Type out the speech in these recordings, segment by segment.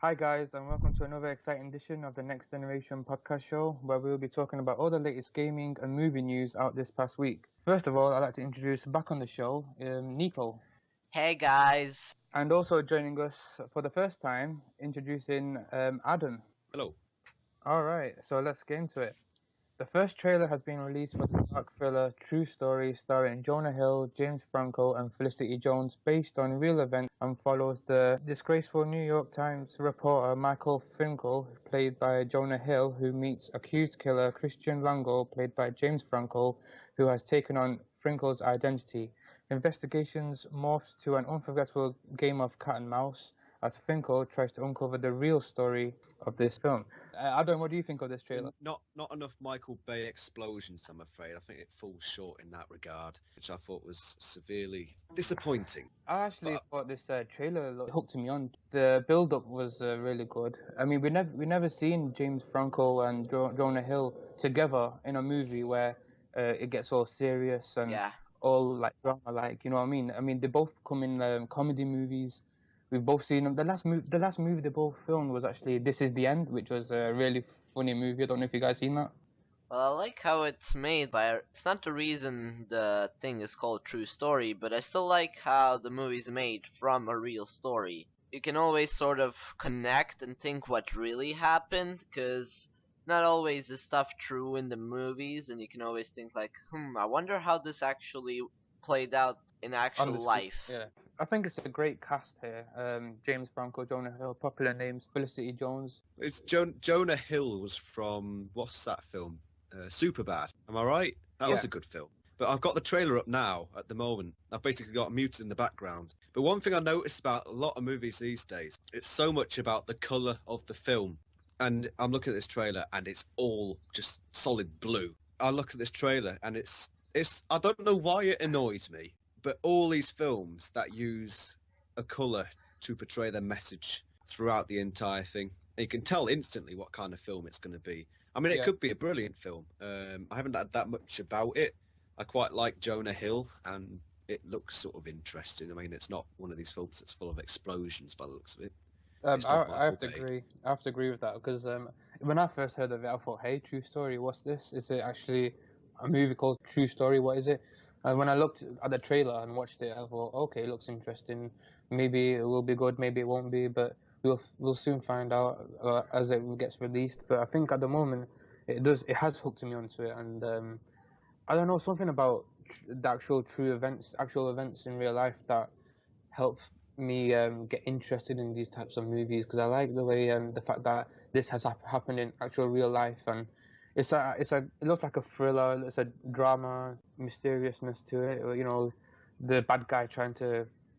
Hi, guys, and welcome to another exciting edition of the Next Generation podcast show, where we'll be talking about all the latest gaming and movie news out this past week. First of all, I'd like to introduce back on the show, Nico, Hey guys. and also joining us for the first time, introducing Adam. Hello. All right, so let's get into it. The first trailer has been released for the dark thriller True Story starring Jonah Hill, James Franco and Felicity Jones, based on real events, and follows the disgraceful New York Times reporter Michael Finkel, played by Jonah Hill, who meets accused killer Christian Lango, played by James Franco, who has taken on Finkel's identity. Investigations morphs to an unforgettable game of cat and mouse as Finkel tries to uncover the real story of this film. Adam, what do you think of this trailer? Not enough Michael Bay explosions, I'm afraid. I think it falls short in that regard, which I thought was severely disappointing. I actually thought this trailer hooked me on. The build-up was really good. I mean, we never seen James Franco and Jonah Hill together in a movie where it gets all serious and all like drama, like, you know what I mean? I mean, they both come in comedy movies. We've both seen them. The last movie they both filmed was actually This Is the End, which was a really funny movie. I don't know if you guys seen that. Well, I like how it's made by. It's not the reason the thing is called True Story, but I still like how the movie's made from a real story. You can always sort of connect and think what really happened, because not always is stuff true in the movies, and you can always think like, I wonder how this actually played out in actual life. Yeah, I think it's a great cast here. James Franco, Jonah Hill, popular names, Felicity Jones. It's Jonah Hill was from, what's that film? Superbad. Am I right? That was a good film. But I've got the trailer up now at the moment. I've basically got muted in the background. But one thing I noticed about a lot of movies these days, it's so much about the colour of the film. And I'm looking at this trailer and it's all just solid blue. I look at this trailer and it's I don't know why it annoys me, but all these films that use a colour to portray their message throughout the entire thing, you can tell instantly what kind of film it's going to be. I mean, it could be a brilliant film. I haven't had that much about it. I quite like Jonah Hill, and it looks sort of interesting. I mean, it's not one of these films that's full of explosions by the looks of it. I have to agree. I have to agree with that because when I first heard of it, I thought, "Hey, True Story, what's this? Is it actually a movie called True Story? What is it?" And when I looked at the trailer and watched it, I thought, "Okay, it looks interesting. Maybe it will be good. Maybe it won't be, but we'll soon find out as it gets released." But I think at the moment it has hooked me onto it, and I don't know, something about the actual events in real life that help me get interested in these types of movies, because I like the way the fact that this has happened in actual real life, and it looks like a thriller. It's a drama, mysteriousness to it. You know, the bad guy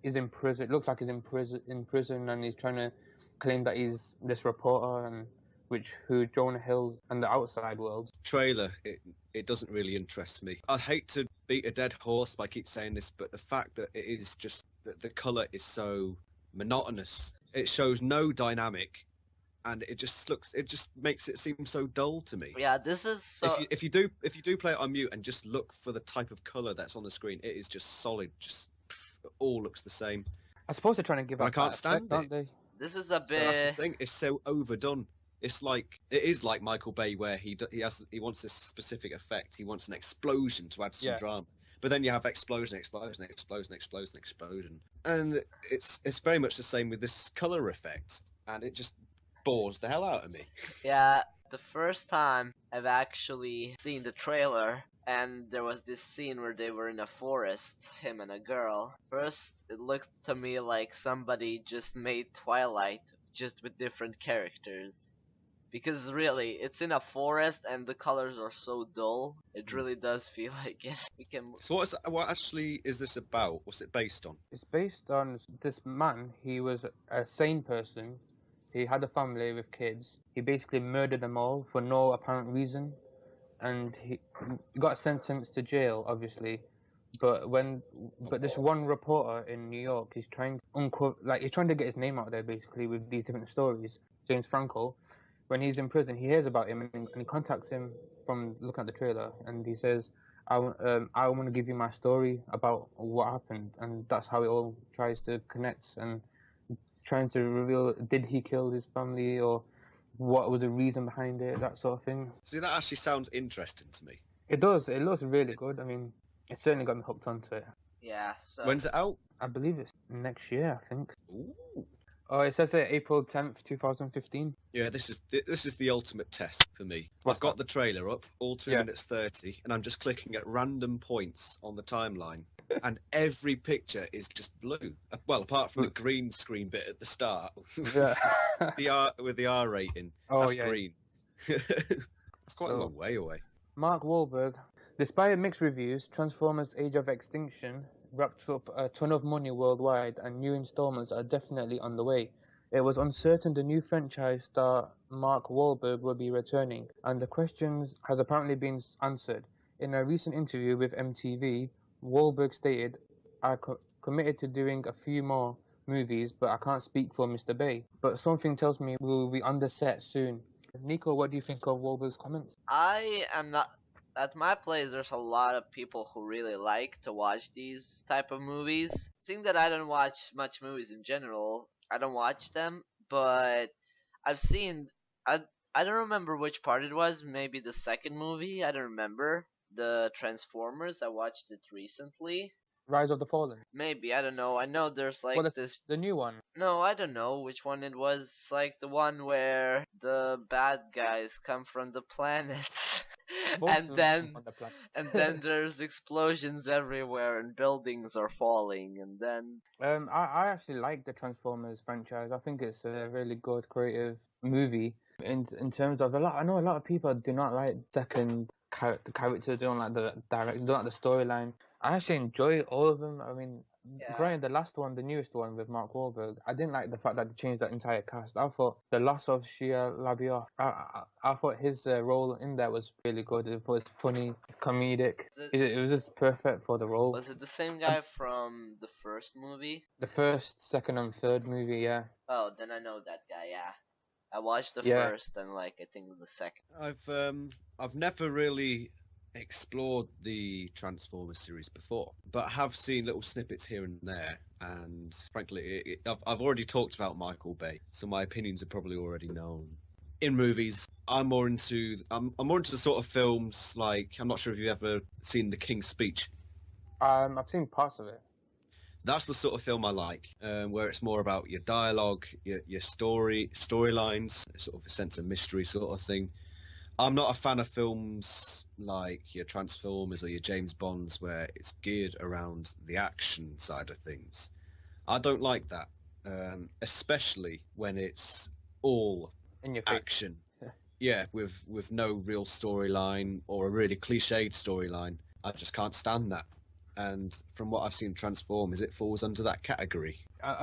is in prison. It looks like he's in prison, and he's trying to claim that he's this reporter, and who Jonah Hill and the outside world. Trailer, it doesn't really interest me. I hate to beat a dead horse by keep saying this, but the fact that it is just that the colour is so monotonous, it shows no dynamic, and it just makes it seem so dull to me. Yeah, this is so. If you do play it on mute and just look for the type of colour that's on the screen, it is just solid. It all looks the same. I suppose they're trying to give out. I can't stand it. They? This is a bit. That's the thing. It's so overdone. It is like Michael Bay, where he wants this specific effect. He wants an explosion to add some drama. But then you have explosion, and it's very much the same with this color effect, and it just bores the hell out of me. Yeah, the first time I've actually seen the trailer, and there was this scene where they were in a forest, him and a girl. First, it looked to me like somebody just made Twilight, just with different characters. Because really, it's in a forest and the colors are so dull, it really does feel like it. So what actually is this about? What's it based on? It's based on this man. He was a sane person. He had a family with kids. He basically murdered them all for no apparent reason. And he got sentenced to jail, obviously. But this one reporter in New York, he's trying to get his name out there, basically, with these different stories. James Franco. When he's in prison, he hears about him and he contacts him from looking at the trailer, and he says, I want to give you my story about what happened, and that's how it all tries to connect and trying to reveal, did he kill his family, or what was the reason behind it, that sort of thing. See, that actually sounds interesting to me. It does. It looks really good. I mean, it certainly got me hooked onto it. Yeah. So When's it out? I believe it's next year, I think. Ooh. Oh, it says it April 10th, 2015. Yeah, this is the ultimate test for me. What's I've got that? the trailer up, all 2 Yeah. minutes 30, and I'm just clicking at random points on the timeline, and every picture is just blue. Well, apart from the green screen bit at the start, Yeah. with the R rating. Oh, That's yeah. green. That's quite a So- long way away. Mark Wahlberg. Despite mixed reviews, Transformers Age of Extinction wrapped up a ton of money worldwide, and new installments are definitely on the way. It was uncertain the new franchise star Mark Wahlberg will be returning, and the questions has apparently been answered. In a recent interview with MTV, Wahlberg stated, "I committed to doing a few more movies, but I can't speak for Mr. Bay. But something tells me we'll be on the set soon." Nico, what do you think of Wahlberg's comments? I am not. At my place, there's a lot of people who really like to watch these type of movies. Seeing that I don't watch much movies in general, I don't watch them. But I've seen. I don't remember which part it was. Maybe the second movie. I don't remember. The Transformers. I watched it recently. Rise of the Fallen. Maybe, I don't know. I know there's like Well, this. the new one. No, I don't know which one it was. Like the one where the bad guys come from the planets. Both of and them then on the planet. and then there's explosions everywhere and buildings are falling and then I actually like the Transformers franchise. I think it's a really good creative movie. In terms of I know a lot of people do not like second the characters, don't like the direction, don't like the storyline. I actually enjoy all of them. I mean, Yeah. granted, the last one, the newest one with Mark Wahlberg, I didn't like the fact that they changed that entire cast. I thought the loss of Shia LaBeouf, I thought his role in there was really good. It was funny, comedic. It was just perfect for the role. was it the same guy from the first movie? The first, second, and third movie, yeah. Oh, then I know that guy. Yeah, I watched the Yeah. first and like I think the second. I've never really explored the Transformers series before, but I have seen little snippets here and there, and frankly, I've already talked about Michael Bay, so my opinions are probably already known. In movies, I'm more into the sort of films like, I'm not sure if you've ever seen The King's Speech. I've seen parts of it. That's the sort of film I like, where it's more about your dialogue, your storylines, sort of a sense of mystery sort of thing. I'm not a fan of films like your Transformers or your James Bonds where it's geared around the action side of things. I don't like that, especially when it's all In your face. action. Yeah, with no real storyline or a really cliched storyline. I just can't stand that. And from what I've seen Transformers, it falls under that category.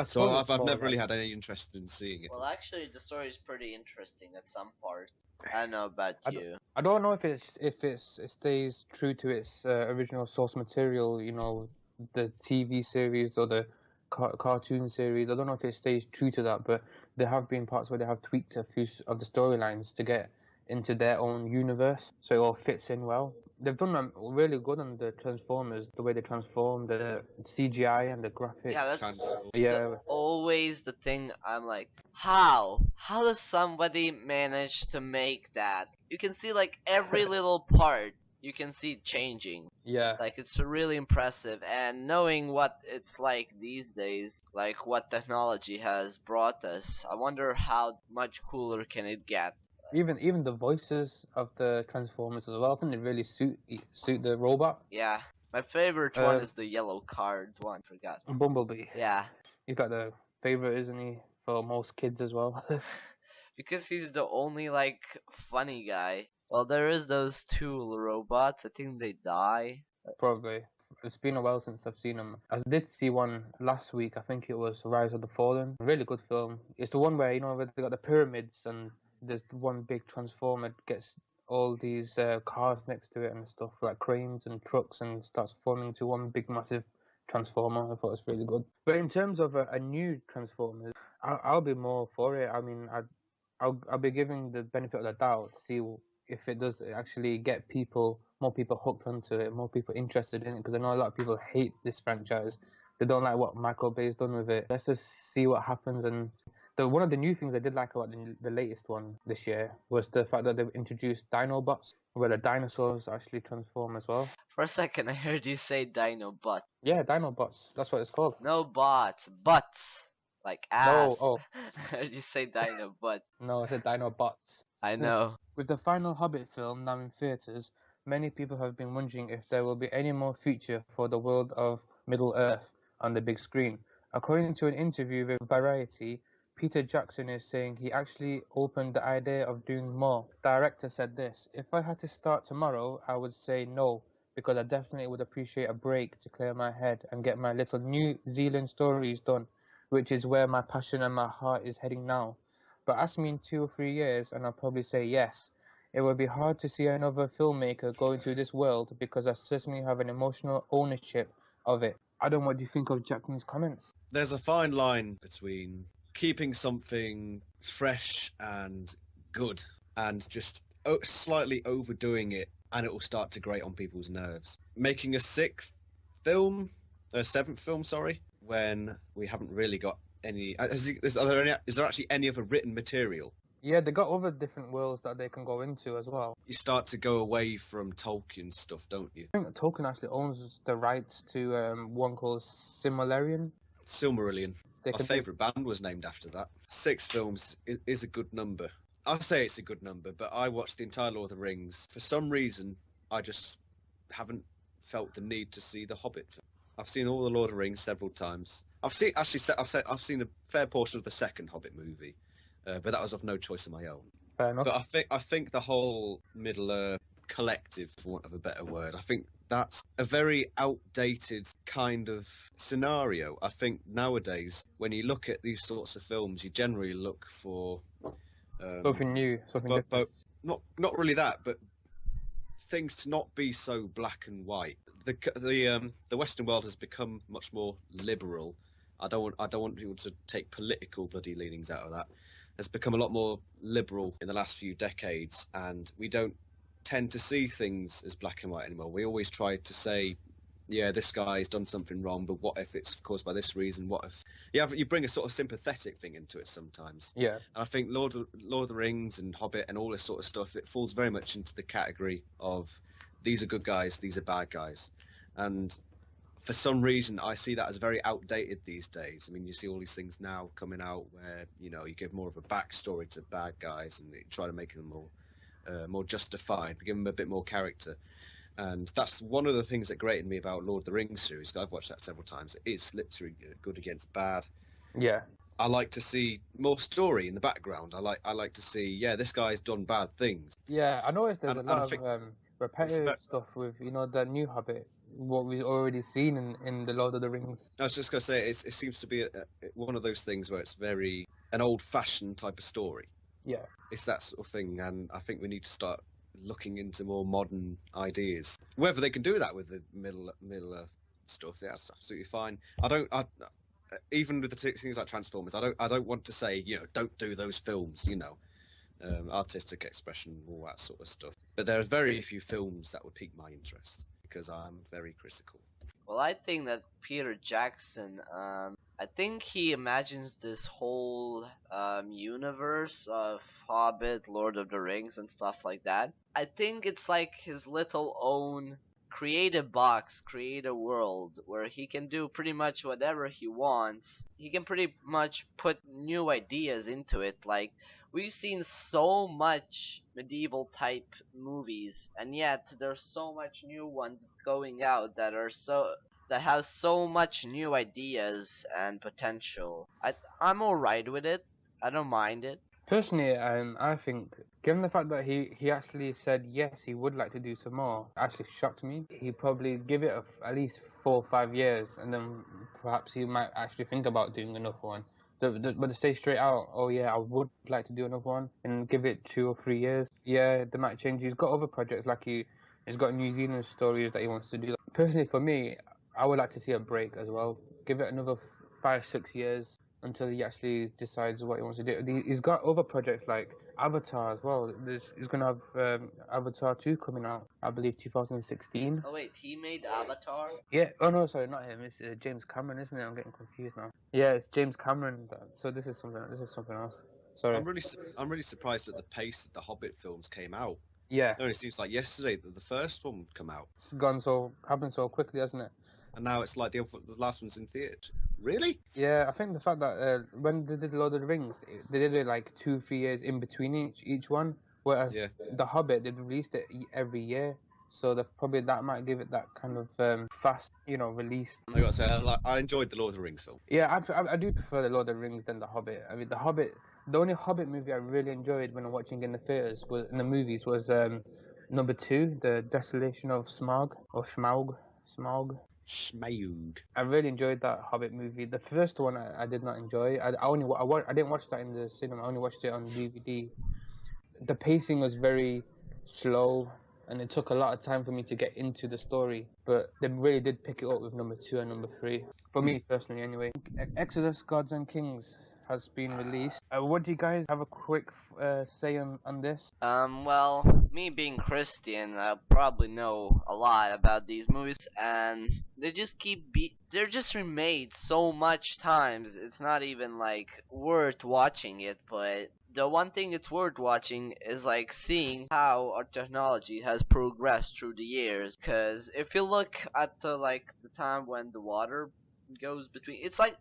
So I've never really had any interest in seeing it. Well, actually, the story is pretty interesting at some parts. I don't know about you. I don't know if it stays true to its original source material. You know, the TV series or the cartoon series. I don't know if it stays true to that, but there have been parts where they have tweaked a few of the storylines to get into their own universe, so it all fits in well. They've done really good on the Transformers, the way they transform, the CGI and the graphics. Yeah, that's Yeah. always the thing. I'm like, how does somebody manage to make that? You can see like every little part. You can see changing. Yeah. Like it's really impressive, and knowing what it's like these days, like what technology has brought us, I wonder how much cooler can it get. Even the voices of the Transformers as well, I think they really suit the robot. Yeah, my favorite one is the yellow card one. Forgot. Bumblebee. Yeah, He's got the favorite, isn't he, for most kids as well? because he's the only like funny guy. Well, there is those two robots. I think they die. Probably. It's been a while since I've seen them. I did see one last week. I think it was Rise of the Fallen. Really good film. It's the one where, where they got the pyramids and there's one big transformer gets all these cars next to it and stuff, like cranes and trucks, and starts forming into one big massive transformer. I thought it was really good. But in terms of a new Transformers, I'll be more for it. I mean, I'll be giving the benefit of the doubt to see if it does actually get more people hooked onto it, more people interested in it, because I know a lot of people hate this franchise. they don't like what Michael Bay's done with it. Let's just see what happens. And one of the new things I did like about the latest one this year was the fact that they've introduced Dinobots, where the dinosaurs actually transform as well. For a second, I heard you say Dinobot. Yeah, Dinobots. That's what it's called. No bots, butts. Like ass. No, oh. I heard you say Dinobot. No, I said Dinobots. I know. With the final Hobbit film now in theatres, many people have been wondering if there will be any more future for the world of Middle-earth on the big screen. According to an interview with Variety, Peter Jackson is saying he actually opened the idea of doing more. The director said this: "If I had to start tomorrow, I would say no, because I definitely would appreciate a break to clear my head and get my little New Zealand stories done, which is where my passion and my heart is heading now. But ask me in 2 or 3 years and I'll probably say yes. It would be hard to see another filmmaker going through this world because I certainly have an emotional ownership of it." Adam, what do you think of Jackson's comments? There's a fine line between keeping something fresh and good and just slightly overdoing it, and it will start to grate on people's nerves. Making a seventh film, when we haven't really got any. Is there actually any other written material? Yeah, they got other different worlds that they can go into as well. You start to go away from Tolkien stuff, don't you? I think Tolkien actually owns the rights to one called Silmarillion. My favourite band was named after that. 6 films is a good number. I say it's a good number, but I watched the entire Lord of the Rings. For some reason, I just haven't felt the need to see The Hobbit. I've seen all the Lord of the Rings several times. I've seen a fair portion of the second Hobbit movie, but that was of no choice of my own. Fair enough. But I think the whole Middle-earth collective, for want of a better word, I think that's a very outdated kind of scenario. I think nowadays, when you look at these sorts of films, you generally look for something new, something different. Not really that, but things to not be so black and white. The Western world has become much more liberal. I don't want people to take political bloody leanings out of that. It's become a lot more liberal in the last few decades, and we don't tend to see things as black and white anymore. We always try to say, yeah, this guy's done something wrong, but what if it's caused by this reason? What if you bring a sort of sympathetic thing into it sometimes? Yeah. And I think Lord of the Rings and Hobbit and all this sort of stuff, it falls very much into the category of these are good guys, these are bad guys. And for some reason, I see that as very outdated these days. I mean, you see all these things now coming out where, you give more of a backstory to bad guys and you try to make them more justified, give them a bit more character. And that's one of the things that grated me about Lord of the Rings series. I've watched that several times. It's literally good against bad. Yeah. I like to see more story in the background. I like to see, this guy's done bad things. Yeah, I noticed there's a lot of repetitive stuff with, the new Hobbit, what we've already seen in the Lord of the Rings. I was just going to say, it seems to be one of those things where it's very an old-fashioned type of story. Yeah. It's that sort of thing, and I think we need to start looking into more modern ideas. Whether they can do that with the Middle Earth stuff, that's absolutely fine. Even with the things like Transformers, I don't want to say, don't do those films, artistic expression, all that sort of stuff. But there are very few films that would pique my interest because I'm very critical. Well, I think that Peter Jackson, I think he imagines this whole universe of Hobbit, Lord of the Rings, and stuff like that. I think it's like his little own creative box, creative world, where he can do pretty much whatever he wants. He can pretty much put new ideas into it. Like, we've seen so much medieval type movies, and yet there's so much new ones going out that have so much new ideas and potential. I'm alright with it. I don't mind it. Personally, I think, given the fact that he actually said yes, he would like to do some more, actually shocked me. He'd probably give it at least 4 or 5 years, and then perhaps he might actually think about doing another one. But to say straight out, oh yeah, I would like to do another one, and give it 2 or 3 years, yeah, they might change. He's got other projects, like he's got New Zealand stories that he wants to do. Personally, for me, I would like to see a break as well. Give it another 5, 6 years until he actually decides what he wants to do. He's got other projects like Avatar as well. He's gonna have Avatar 2 coming out, I believe 2016. Oh wait, he made Avatar? Yeah. Oh no, sorry, not him. It's James Cameron, isn't it? I'm getting confused now. Yeah, it's James Cameron. So this is something else. Sorry. I'm really surprised at the pace that the Hobbit films came out. Yeah. It only seems like yesterday that the first one would come out, It's happened so quickly, hasn't it? and now it's like the last one's in theatre. Really? Yeah, I think the fact that when they did Lord of the Rings, they did it like 2-3 years in between each one, whereas Yeah. the Hobbit they released it every year, so probably that might give it that kind of fast, release. I gotta say, I enjoyed the Lord of the Rings film. Yeah, I do prefer the Lord of the Rings than the Hobbit. I mean, the only Hobbit movie I really enjoyed when watching in the theaters was number 2, The Desolation of Smaug or Smaug. Schmaug. I really enjoyed that Hobbit movie. The first one I did not enjoy. I didn't watch that in the cinema. I only watched it on DVD. The pacing was very slow, and it took a lot of time for me to get into the story. But they really did pick it up with number 2 and number 3. For me personally, anyway. Exodus: Gods and Kings has been released. What do you guys have a quick say on this? Well, me being Christian, I probably know a lot about these movies, and they just they're just remade so much times, it's not even, like, worth watching it, but the one thing it's worth watching is, like, seeing how our technology has progressed through the years, because if you look at the time when the water goes between,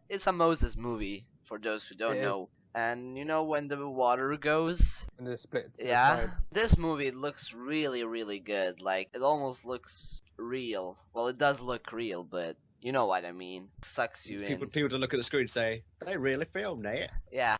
it's a Moses movie, for those who don't know. And when the water goes, And the split. yeah, this movie looks really, really good. Like, it almost looks real. Well, it does look real, but you know what I mean. Sucks you in. People to look at the screen and say, they really filmed it. Yeah.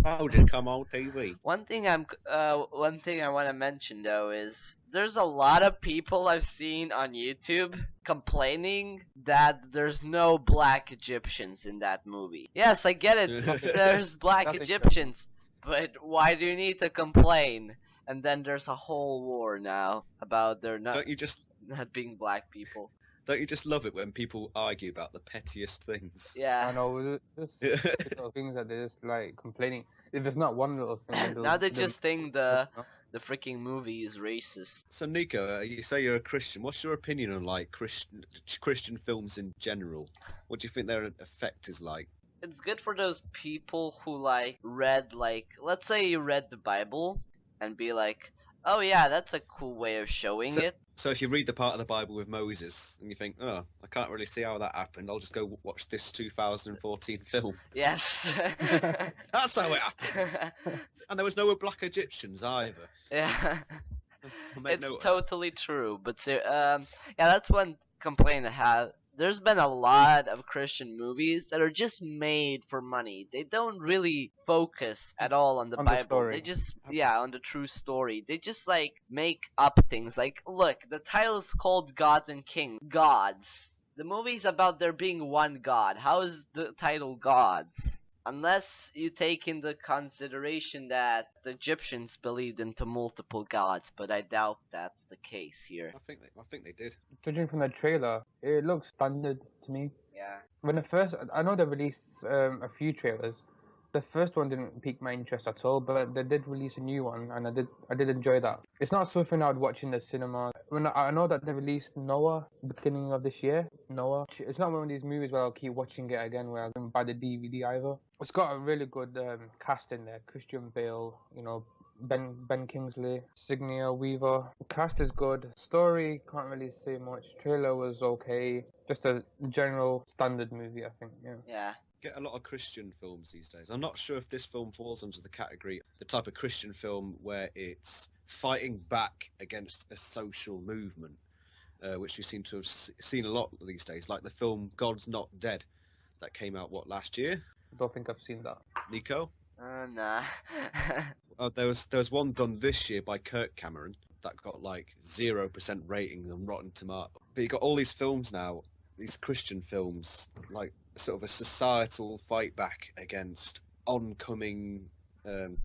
How did it come on TV? One thing I want to mention though is there's a lot of people I've seen on YouTube complaining that there's no black Egyptians in that movie. Yes, I get it. There's black Egyptians, but why do you need to complain? And then there's a whole war now about there not being black people. Don't you just love it when people argue about the pettiest things? Yeah. I know, there's little things that they're just like complaining. If it's not one little thing, now they just think the freaking movie is racist. So Nico, you say you're a Christian. What's your opinion on like Christian films in general? What do you think their effect is like? It's good for those people who let's say you read the Bible and be like, oh yeah, that's a cool way of showing it. So if you read the part of the Bible with Moses and you think, oh, I can't really see how that happened, I'll just go watch this 2014 film. Yes. That's how it happened. And there was no black Egyptians either. Yeah. It's totally true. But yeah, that's one complaint I have. There's been a lot of Christian movies that are just made for money. They don't really focus at all on the Bible. They just, on the true story. They just like make up things. Like, look, the title is called Gods and Kings. Gods. The movie's about there being one God. How is the title Gods? Unless you take into consideration that the Egyptians believed into multiple gods, but I doubt that's the case here. I think they did. Judging from the trailer, it looks standard to me. Yeah. I know they released a few trailers. The first one didn't pique my interest at all, but they did release a new one, and I did enjoy that. It's not something I'd watch in the cinema. I know that they released Noah beginning of this year. Noah. It's not one of these movies where I'll keep watching it again, where I don't buy the DVD either. It's got a really good cast in there. Christian Bale, Ben Kingsley, Sigourney Weaver. The cast is good. Story, can't really say much. Trailer was okay. Just a general standard movie, I think. Yeah. Get a lot of Christian films these days. I'm not sure if this film falls under the category, the type of Christian film where it's fighting back against a social movement, which we seem to have seen a lot these days, like the film God's Not Dead that came out, last year? I don't think I've seen that. Nico? Nah. There was one done this year by Kirk Cameron that got like 0% rating on Rotten Tomatoes. But you got all these films now, these Christian films, like sort of a societal fight back against oncoming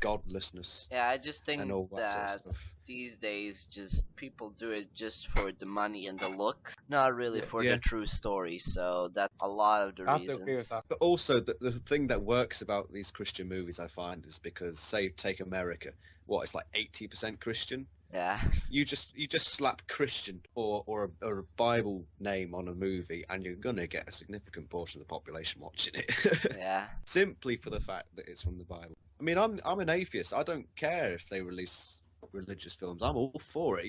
godlessness Yeah, I just and think all that sort of that stuff. these days, just people do it just for the money and the looks, not really for the Yeah, true story. So that's a lot of the I have to agree with reasons. that. but also the thing that works about these Christian movies, I find, is because, say, take America, what, it's like 80% Christian. Yeah, You just slap Christian or a Bible name on a movie, and you're gonna get a significant portion of the population watching it, yeah. simply for the fact that it's from the Bible. I mean, I'm an atheist. I don't care if they release religious films. I'm all for it.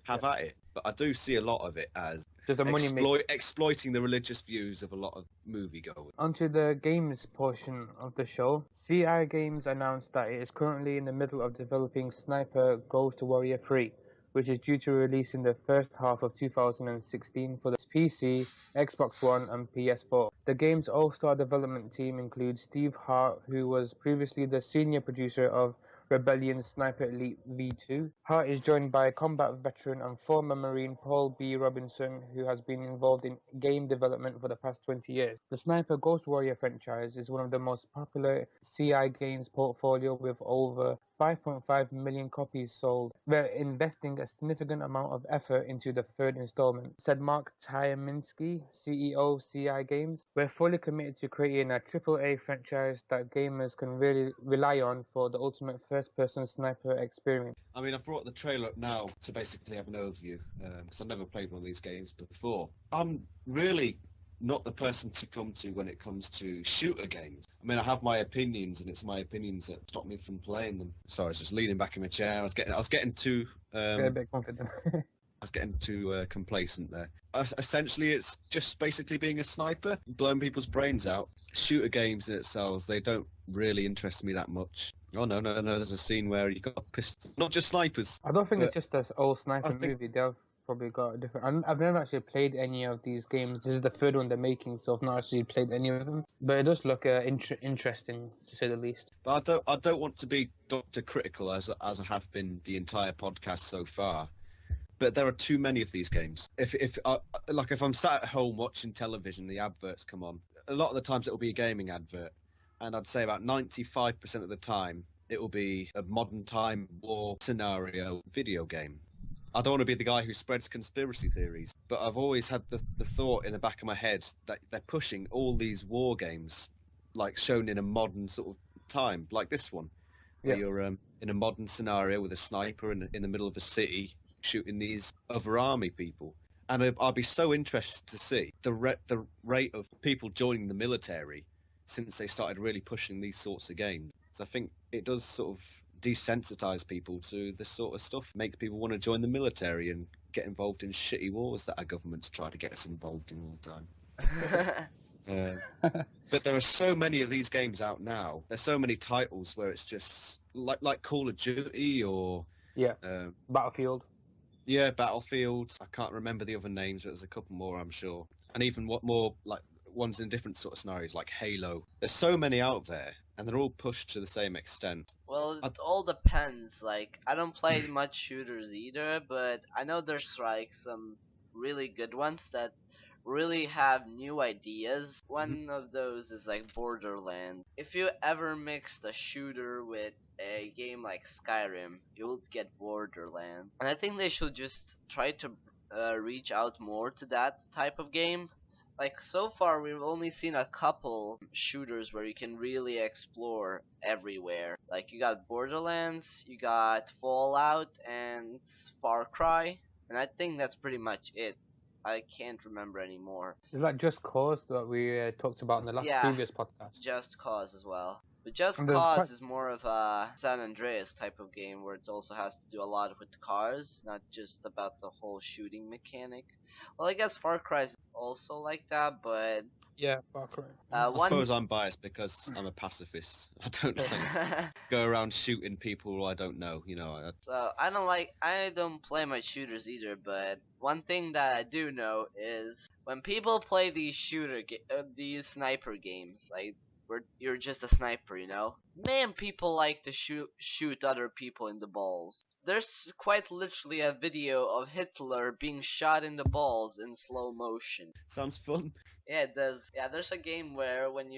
Have at it. But I do see a lot of it as Just a money maker. exploiting the religious views of a lot of moviegoers. Onto the games portion of the show. CI Games announced that it is currently in the middle of developing Sniper Ghost Warrior 3, which is due to release in the first half of 2016 for the PC, Xbox One, and PS4. The game's all-star development team includes Steve Hart, who was previously the senior producer of Rebellion's Sniper Elite V2. Hart is joined by combat veteran and former Marine Paul B. Robinson, who has been involved in game development for the past 20 years. The Sniper Ghost Warrior franchise is one of the most popular CI games portfolio with over 5.5 million copies sold. We're investing a significant amount of effort into the third installment, said Mark Tyminski, CEO of CI Games. We're fully committed to creating a AAA franchise that gamers can really rely on for the ultimate first-person sniper experience. I mean, I've brought the trailer up now to basically have an overview, because I've never played one of these games before. I'm really not the person to come to when it comes to shooter games. I mean, I have my opinions, and it's my opinions that stop me from playing them. Sorry, I was just leaning back in my chair. I was getting too Get a bit confident. complacent there. Essentially, it's just basically being a sniper, blowing people's brains out. Shooter games in itself, they don't really interest me that much. Oh, no, no, no, there's a scene where you got a pistol. Not just snipers. I don't think But it's just an old sniper I think movie. They've probably got a different. I've never actually played any of these games. This is the third one they're making, so I've not actually played any of them. But it does look interesting, to say the least. But I don't want to be Dr. Critical as I have been the entire podcast so far. But there are too many of these games. If I'm sat at home watching television, the adverts come on. A lot of the times it will be a gaming advert, and I'd say about 95% of the time it will be a modern time war scenario video game. I don't want to be the guy who spreads conspiracy theories, but I've always had the thought in the back of my head that they're pushing all these war games, like shown in a modern sort of time, like this one, where Yeah. you're in a modern scenario with a sniper in the middle of a city shooting these other army people. And I'd be so interested to see the rate of people joining the military since they started really pushing these sorts of games. So I think it does sort of desensitize people to this sort of stuff, makes people want to join the military and get involved in shitty wars that our governments try to get us involved in all the time. But there are so many of these games out now. There's so many titles where it's just like Call of Duty or Yeah. Battlefield. yeah, Battlefield. I can't remember the other names, but there's a couple more, I'm sure. And even what more like ones in different sort of scenarios, like Halo. There's so many out there, and they're all pushed to the same extent. Well, it all depends. Like, I don't play much shooters either, but I know there's like some really good ones that really have new ideas. One of those is like Borderlands. If you ever mixed a shooter with a game like Skyrim, you would get Borderlands. And I think they should just try to reach out more to that type of game. Like, so far we've only seen a couple shooters where you can really explore everywhere. Like, you got Borderlands, you got Fallout, and Far Cry, and I think that's pretty much it. I can't remember anymore. Is that Just Cause that we talked about in the last Yeah. previous podcast? Just Cause as well. But Just And there's Cause quite- is more of a San Andreas type of game where it also has to do a lot with cars, not just about the whole shooting mechanic. Well, I guess Far Cry is also like that, but Yeah, Far Cry. I one. suppose I'm biased because I'm a pacifist. I don't like go around shooting people who I don't know. So I don't play my shooters either, but one thing that I do know is when people play these sniper games, like where you're just a sniper, man, people like to shoot other people in the balls. There's quite literally a video of Hitler being shot in the balls in slow motion. Sounds fun. Yeah, it does. Yeah, there's a game where when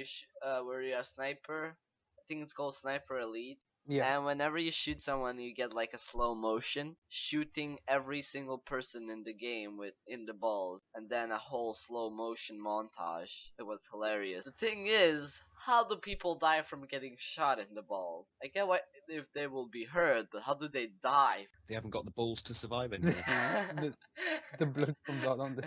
where you're a sniper, I think it's called Sniper Elite. Yeah. And whenever you shoot someone, you get like a slow motion, shooting every single person in the game in the balls, and then a whole slow motion montage. It was hilarious. The thing is, how do people die from getting shot in the balls? I get why if they will be hurt, but how do they die? They haven't got the balls to survive anymore. the blood comes out on the.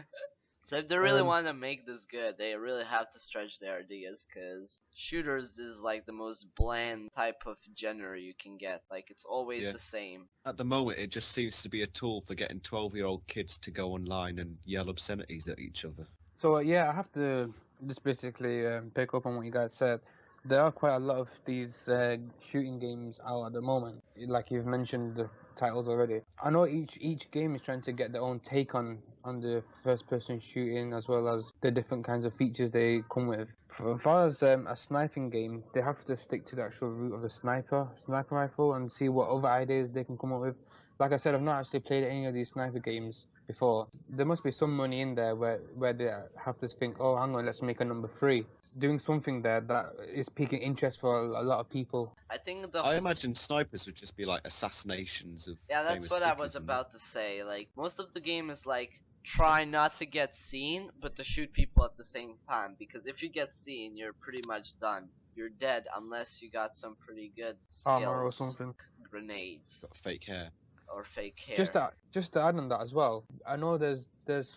So if they really want to make this good, they really have to stretch their ideas, because shooters is like the most bland type of genre you can get. Like, it's always the same. At the moment, it just seems to be a tool for getting 12-year-old kids to go online and yell obscenities at each other. So yeah, I have to just basically pick up on what you guys said. There are quite a lot of these shooting games out at the moment. Like you've mentioned the titles already. I know each game is trying to get their own take on the first-person shooting, as well as the different kinds of features they come with. As far as a sniping game, they have to stick to the actual root of the sniper rifle and see what other ideas they can come up with. Like I said, I've not actually played any of these sniper games before. There must be some money in there where they have to think, oh, hang on, let's make a number 3. Doing something there that is piquing interest for a lot of people. I imagine snipers would just be like assassinations of that's what I was about to say. Like, most of the game is like, try not to get seen, but to shoot people at the same time. Because if you get seen, you're pretty much done. You're dead unless you got some pretty good skills. Armor or something. Grenades. Got fake hair. Or fake hair. Just to add on that as well, I know there's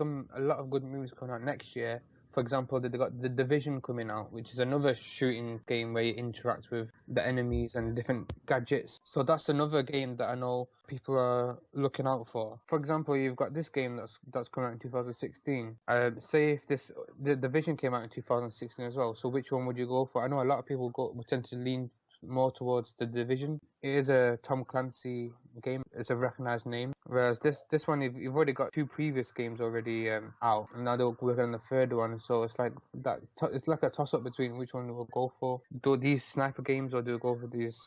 a lot of good movies coming out next year. For example, they got The Division coming out, which is another shooting game where you interact with the enemies and different gadgets. So that's another game that I know people are looking out for. For example, you've got this game that's coming out in 2016. Say if The Division came out in 2016 as well. So which one would you go for? I know a lot of people would tend to lean more towards The Division. It is a Tom Clancy game. It's a recognized name. Whereas this one, you've already got 2 previous games already out, and now they're working on the 3rd one. So it's like that. It's like a toss-up between which one we'll go for. Do these sniper games, or do we go for these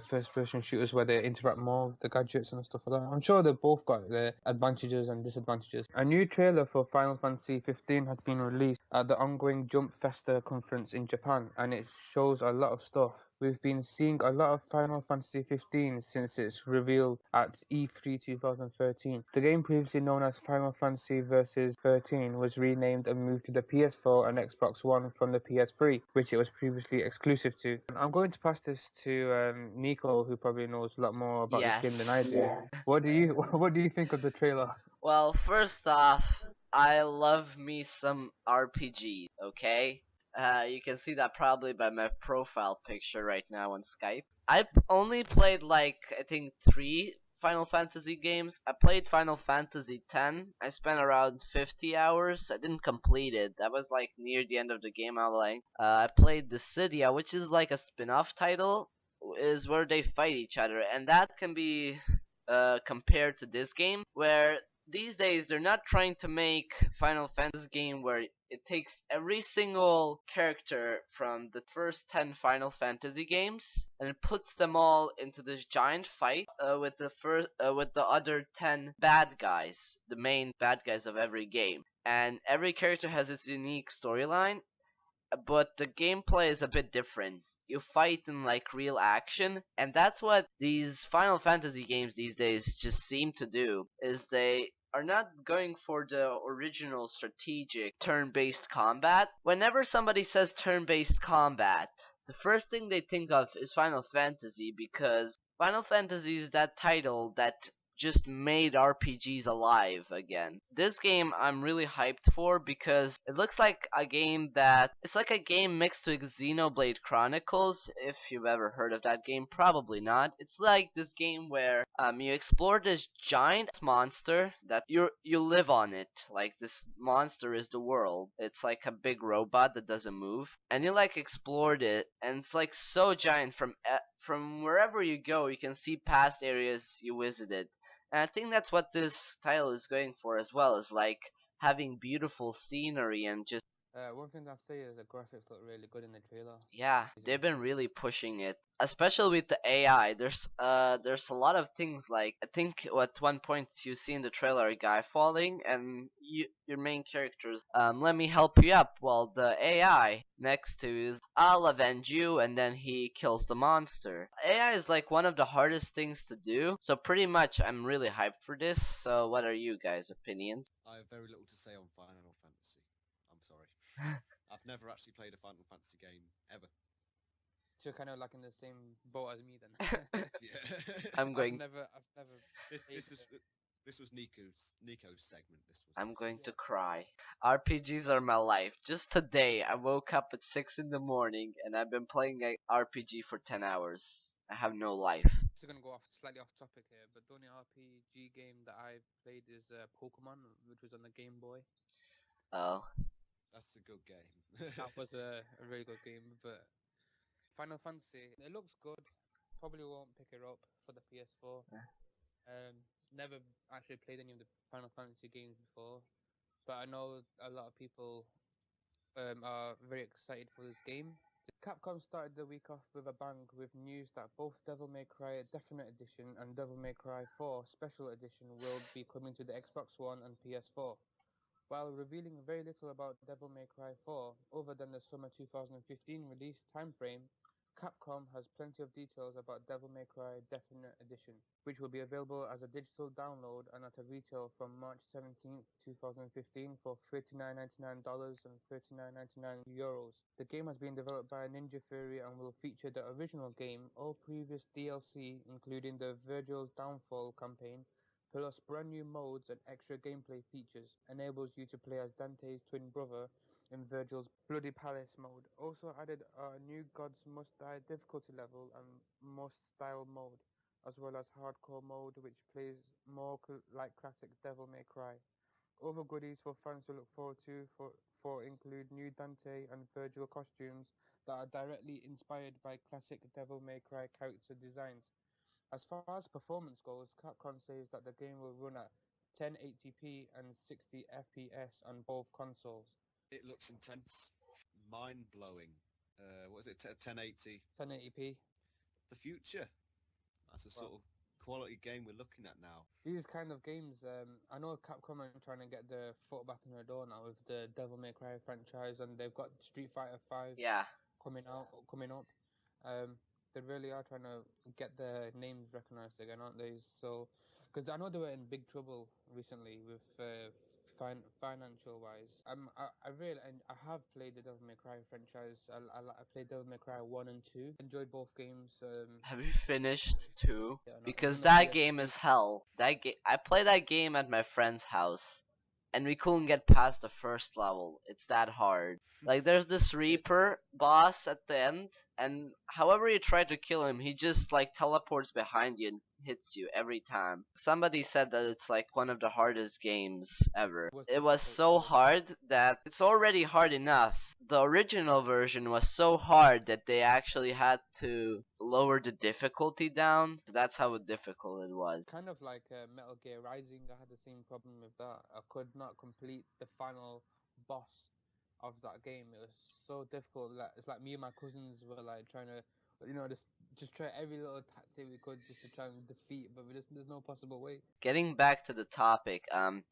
first-person shooters where they interact more with the gadgets and stuff like that? I'm sure they've both got their advantages and disadvantages. A new trailer for Final Fantasy 15 has been released at the ongoing Jump Festa conference in Japan, and it shows a lot of stuff. We've been seeing a lot of Final Fantasy 15 since its reveal at E3 2013. The game, previously known as Final Fantasy Versus 13, was renamed and moved to the PS4 and Xbox One from the PS3, which it was previously exclusive to. I'm going to pass this to Nico, who probably knows a lot more about this game than I do. What do you think of the trailer? Well, first off, I love me some RPGs, okay? You can see that probably by my profile picture right now on Skype. I only played I think 3 Final Fantasy games. I played Final Fantasy X. I spent around 50 hours. I didn't complete it. That was near the end of the game. I played Dissidia, which is like a spin-off title, is where they fight each other, and that can be compared to this game, where these days they're not trying to make Final Fantasy game where it takes every single character from the first 10 Final Fantasy games and it puts them all into this giant fight with the other 10 bad guys, the main bad guys of every game. And every character has its unique storyline, but the gameplay is a bit different. You fight in real action, and that's what these Final Fantasy games these days just seem to do, is they are not going for the original strategic turn-based combat. Whenever somebody says turn-based combat, the first thing they think of is Final Fantasy, because Final Fantasy is that title that just made RPGs alive again. This game I'm really hyped for because it looks like a game it's like a game mixed with Xenoblade Chronicles. If you've ever heard of that game, probably not. It's like this game where you explore this giant monster that you live on it. Like, this monster is the world. It's like a big robot that doesn't move, and you explored it, and it's so giant from wherever you go, you can see past areas you visited. And I think that's what this title is going for as well, is having beautiful scenery and just... One thing I'll say is the graphics look really good in the trailer. Yeah, they've been really pushing it, especially with the AI. There's a lot of things like I think at one point you see in the trailer a guy falling and your main characters let me help you up. Well, the AI next to is I'll avenge you, and then he kills the monster. AI is like one of the hardest things to do, so pretty much I'm really hyped for this. So what are you guys' opinions? I have very little to say on Final Fantasy. I'm sorry. I've never actually played a Final Fantasy game ever. So kind of like in the same boat as me then. Yeah. I'm going I've never. this played this is the- this was Nico's segment. This was. I'm going to cry. RPGs are my life. Just today, I woke up at 6 in the morning and I've been playing a RPG for 10 hours. I have no life. Still gonna go off slightly off topic here, but the only RPG game that I've played is Pokemon, which was on the Game Boy. Oh. That's a good game. That was a really good game, but Final Fantasy, it looks good. Probably won't pick it up for the PS4. Never actually played any of the Final Fantasy games before, but I know a lot of people are very excited for this game. Capcom started the week off with a bang with news that both Devil May Cry Definite Edition and Devil May Cry 4 Special Edition will be coming to the Xbox One and PS4. While revealing very little about Devil May Cry 4 other than the summer 2015 release timeframe, Capcom has plenty of details about Devil May Cry Definite Edition, which will be available as a digital download and at a retail from March 17, 2015 for $39.99 and €39.99. The game has been developed by Ninja Theory and will feature the original game, all previous DLC, including the Virgil's Downfall campaign, plus brand new modes and extra gameplay features, enables you to play as Dante's twin brother in Virgil's Bloody Palace mode. Also added a new Gods Must Die difficulty level and Must Style mode, as well as hardcore mode which plays more like classic Devil May Cry. Other goodies for fans to look forward to for include new Dante and Virgil costumes that are directly inspired by classic Devil May Cry character designs. As far as performance goes, Capcom says that the game will run at 1080p and 60 FPS on both consoles. It looks intense, mind blowing. What is it? 1080. 1080p. The future. That's the sort of quality game we're looking at now. These kind of games, I know Capcom are trying to get their foot back in the door now with the Devil May Cry franchise, and they've got Street Fighter 5 Yeah. coming up. They really are trying to get their names recognized again, aren't they? So, because I know they were in big trouble recently with financial wise. I really and I have played the Devil May Cry franchise. I played Devil May Cry 1 and 2. Enjoyed both games. Have you finished 2? Yeah, no, Because on the that PS. game is hell. I played that game at my friend's house, and we couldn't get past the first level. It's that hard. Like there's this Reaper boss at the end, and however you try to kill him, he just like teleports behind you and hits you every time. Somebody said that it's like one of the hardest games ever. It was so hard that it's already hard enough. The original version was so hard that they actually had to lower the difficulty down. So that's how difficult it was. Kind of like Metal Gear Rising, I had the same problem with that. I could not complete the final boss of that game. It was so difficult. Like, it's like me and my cousins were like trying to, just try every little tactic we could just to try and defeat, but there's no possible way. Getting back to the topic, I'm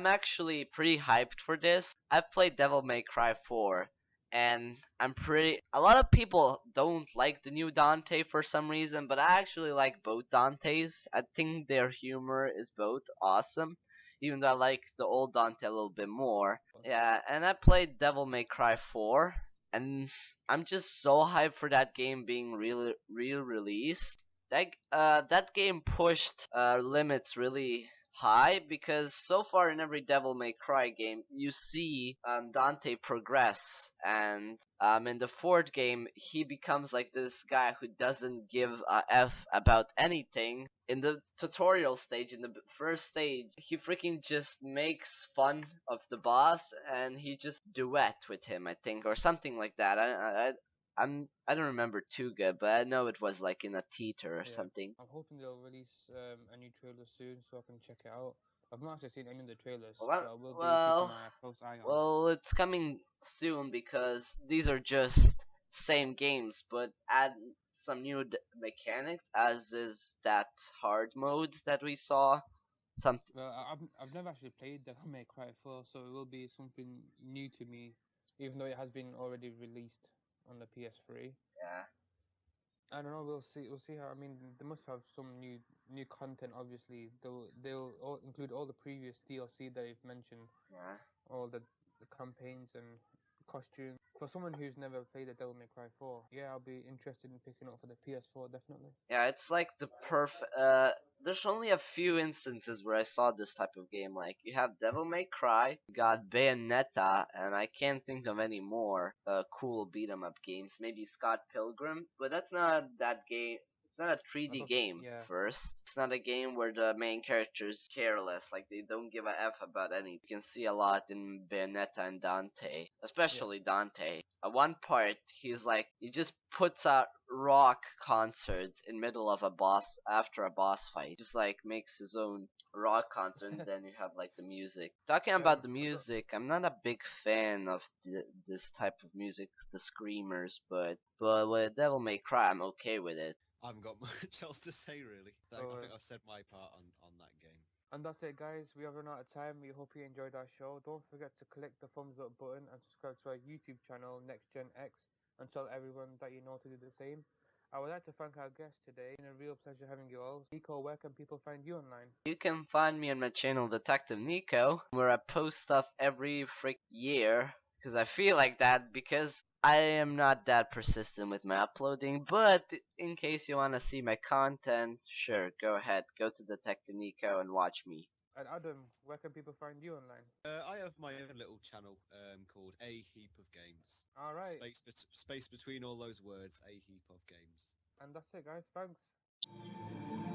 actually pretty hyped for this. I've played Devil May Cry 4, and a lot of people don't like the new Dante for some reason, but I actually like both Dantes. I think their humor is both awesome, even though I like the old Dante a little bit more. Yeah, and I played Devil May Cry 4, and I'm just so hyped for that game being re-released. That game pushed limits really high because so far in every Devil May Cry game you see Dante progress, and in the fourth game he becomes like this guy who doesn't give a f about anything. In the tutorial stage, in the first stage, he freaking just makes fun of the boss and he just duet with him, I think, or something like that. I don't remember too good, but I know it was like in a theater or Yeah. something. I'm hoping they'll release a new trailer soon so I can check it out. I've not actually seen any of the trailers, Well, but I will be keeping well, my close eye on. well, it's coming soon because these are just same games, but add some new mechanics, as is that hard mode that we saw. Some Well, I've never actually played Devil May Cry 4, so it will be something new to me, even though it has been already released on the PS3. yeah, I don't know. We'll see. We'll see how. I mean, they must have some new content. Obviously, they'll all include all the previous DLC that you've mentioned, yeah. all the campaigns and costumes. For someone who's never played a Devil May Cry 4, yeah, I'll be interested in picking up for the PS4 definitely. Yeah, it's like the perfect. There's only a few instances where I saw this type of game. Like you have Devil May Cry, you got Bayonetta, and I can't think of any more cool beat 'em up games. Maybe Scott Pilgrim, but that's not that game. It's not a I 3D thought, game. yeah, First, it's not a game where the main characters careless, like they don't give a f about anything. You can see a lot in Bayonetta and Dante, yeah, especially Dante. At one part, he's like, he just puts a rock concert in middle of a boss after a boss fight. Just like makes his own rock concert, and then you have like the music. Talking about the I thought, music, I'm not a big fan of this type of music, the screamers, but with Devil May Cry, I'm okay with it. I haven't got much else to say really. I so, think I've said my part on that game. and that's it, guys. We have run out of time. We hope you enjoyed our show. Don't forget to click the thumbs up button and subscribe to our YouTube channel, Next Gen X, and tell everyone that you know to do the same. I would like to thank our guest today. It's been a real pleasure having you all. Nico, where can people find you online? You can find me on my channel Detective Nico, where I post stuff every freak year, because I feel like that, because I am not that persistent with my uploading, but in case you want to see my content, sure, go ahead, go to Detective Nico and watch me. And Adam, where can people find you online? I have my own little channel called A Heap of Games. All right. Space between all those words, A Heap of Games. And that's it, guys. Thanks.